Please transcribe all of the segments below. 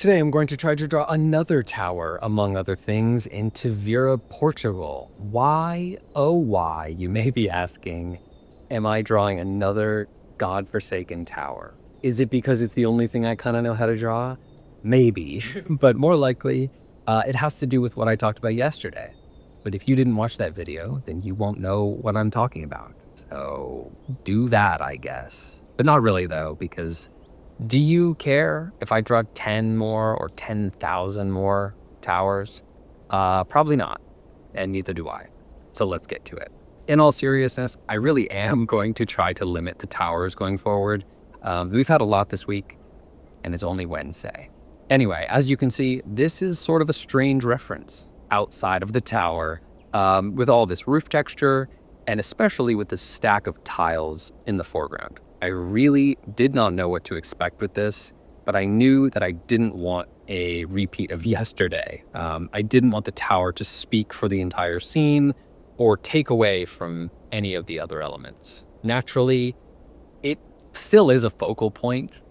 Today I'm going to try to draw another tower, among other things, in Tavira, Portugal. Why, oh why, you may be asking, am I drawing another godforsaken tower? Is it because it's the only thing I kind of know how to draw? Maybe, but more likely, it has to do with what I talked about yesterday. But if you didn't watch that video, then you won't know what I'm talking about. So do that, I guess. But not really though, because do you care if I draw 10 more or 10,000 more towers? Probably not, and neither do I. So let's get to it. In all seriousness, I really am going to try to limit the towers going forward. We've had a lot this week, and it's only Wednesday. Anyway, as you can see, this is sort of a strange reference outside of the tower, with all this roof texture, and especially with the stack of tiles in the foreground. I really did not know what to expect with this, but I knew that I didn't want a repeat of yesterday. I didn't want the tower to speak for the entire scene or take away from any of the other elements. Naturally, it still is a focal point.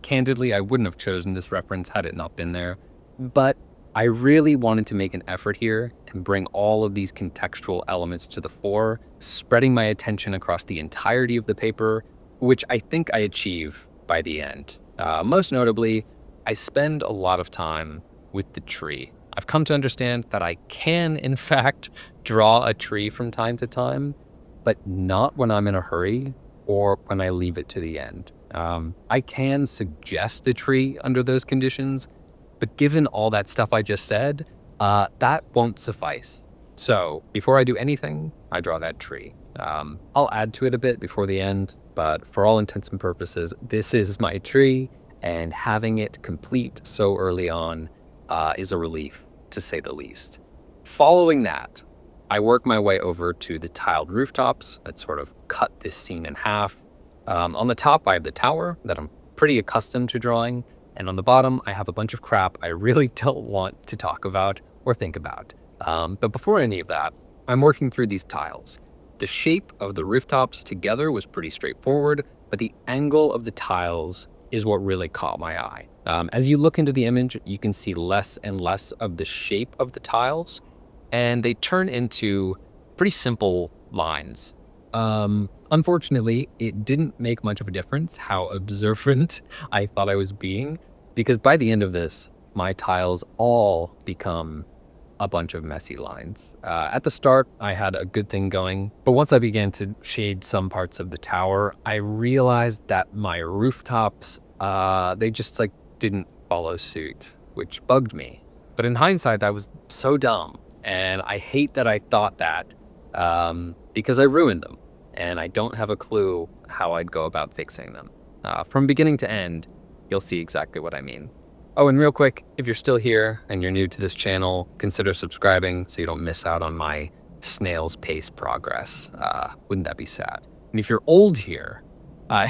Candidly, I wouldn't have chosen this reference had it not been there, but I really wanted to make an effort here and bring all of these contextual elements to the fore, spreading my attention across the entirety of the paper, which I think I achieve by the end. Most notably, I spend a lot of time with the tree. I've come to understand that I can, in fact, draw a tree from time to time, but not when I'm in a hurry or when I leave it to the end. I can suggest a tree under those conditions, but given all that stuff I just said, that won't suffice. So before I do anything, I draw that tree. I'll add to it a bit before the end, but for all intents and purposes, this is my tree, and having it complete so early on is a relief, to say the least. Following that, I work my way over to the tiled rooftops that sort of cut this scene in half. On the top, I have the tower that I'm pretty accustomed to drawing, and on the bottom, I have a bunch of crap I really don't want to talk about or think about. But before any of that, I'm working through these tiles. The shape of the rooftops together was pretty straightforward, but the angle of the tiles is what really caught my eye. As you look into the image, you can see less and less of the shape of the tiles, and they turn into pretty simple lines. Unfortunately, it didn't make much of a difference how observant I thought I was being, because by the end of this, my tiles all become a bunch of messy lines. At the start, I had a good thing going, but once I began to shade some parts of the tower, I realized that my rooftops, they just didn't follow suit, which bugged me. But in hindsight, that was so dumb, and I hate that I thought that, because I ruined them, and I don't have a clue how I'd go about fixing them. From beginning to end, you'll see exactly what I mean. Oh, and real quick, if you're still here and you're new to this channel, consider subscribing so you don't miss out on my snail's pace progress. Wouldn't that be sad? And if you're old here, I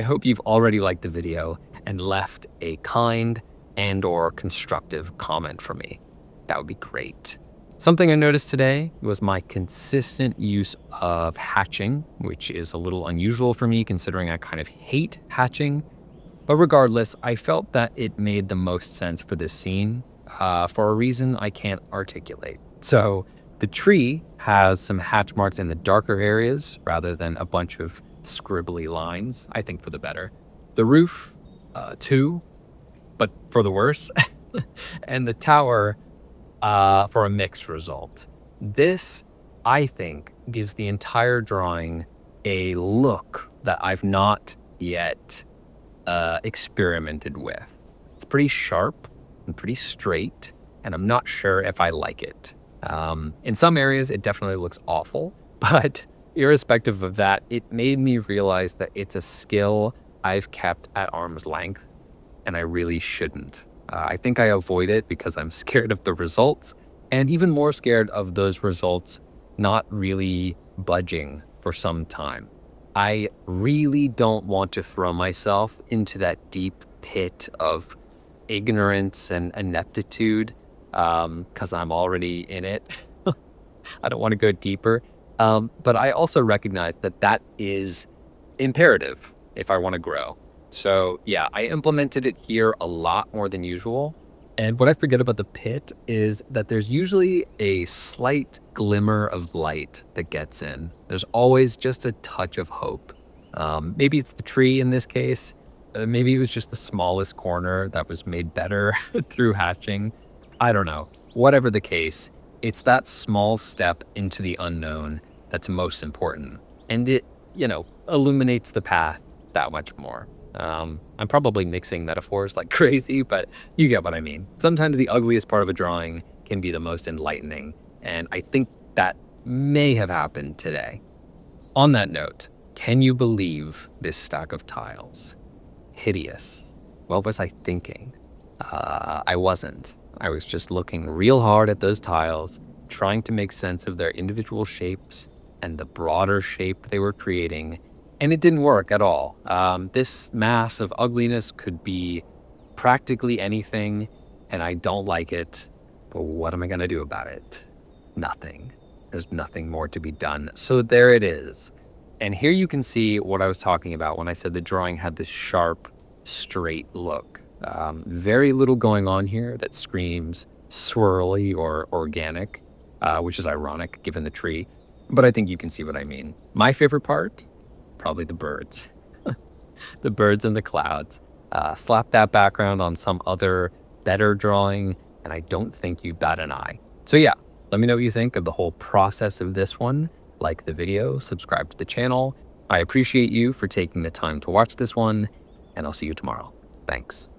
hope you've already liked the video and left a kind and/or constructive comment for me. That would be great. Something I noticed today was my consistent use of hatching, which is a little unusual for me considering I kind of hate hatching. But regardless, I felt that it made the most sense for this scene, for a reason I can't articulate. So the tree has some hatch marks in the darker areas rather than a bunch of scribbly lines, I think for the better. The roof, too, but for the worse. And the tower, for a mixed result. This, I think, gives the entire drawing a look that I've not yet experimented with. It's pretty sharp and pretty straight, and I'm not sure if I like it. In some areas, it definitely looks awful, but irrespective of that, it made me realize that it's a skill I've kept at arm's length, and I really shouldn't. I think I avoid it because I'm scared of the results, and even more scared of those results not really budging for some time. I really don't want to throw myself into that deep pit of ignorance and ineptitude, because I'm already in it. I don't want to go deeper, but I also recognize that that is imperative if I want to grow. So yeah, I implemented it here a lot more than usual. And what I forget about the pit is that there's usually a slight glimmer of light that gets in. There's always just a touch of hope. Maybe it's the tree in this case. Maybe it was just the smallest corner that was made better through hatching. I don't know. Whatever the case, it's that small step into the unknown that's most important. And it, illuminates the path that much more. I'm probably mixing metaphors like crazy, but you get what I mean. Sometimes the ugliest part of a drawing can be the most enlightening, and I think that may have happened today. On that note, can you believe this stack of tiles? Hideous. What was I thinking? I wasn't. I was just looking real hard at those tiles, trying to make sense of their individual shapes and the broader shape they were creating, and it didn't work at all. This mass of ugliness could be practically anything, and I don't like it, but what am I going to do about it? Nothing. There's nothing more to be done. So there it is. And here you can see what I was talking about when I said the drawing had this sharp, straight look. Very little going on here that screams swirly or organic, which is ironic given the tree. But I think you can see what I mean. My favorite part? Probably the birds. The birds in the clouds. Slap that background on some other better drawing, and I don't think you bat an eye. So yeah, let me know what you think of the whole process of this one. Like the video, subscribe to the channel. I appreciate you for taking the time to watch this one, and I'll see you tomorrow. Thanks.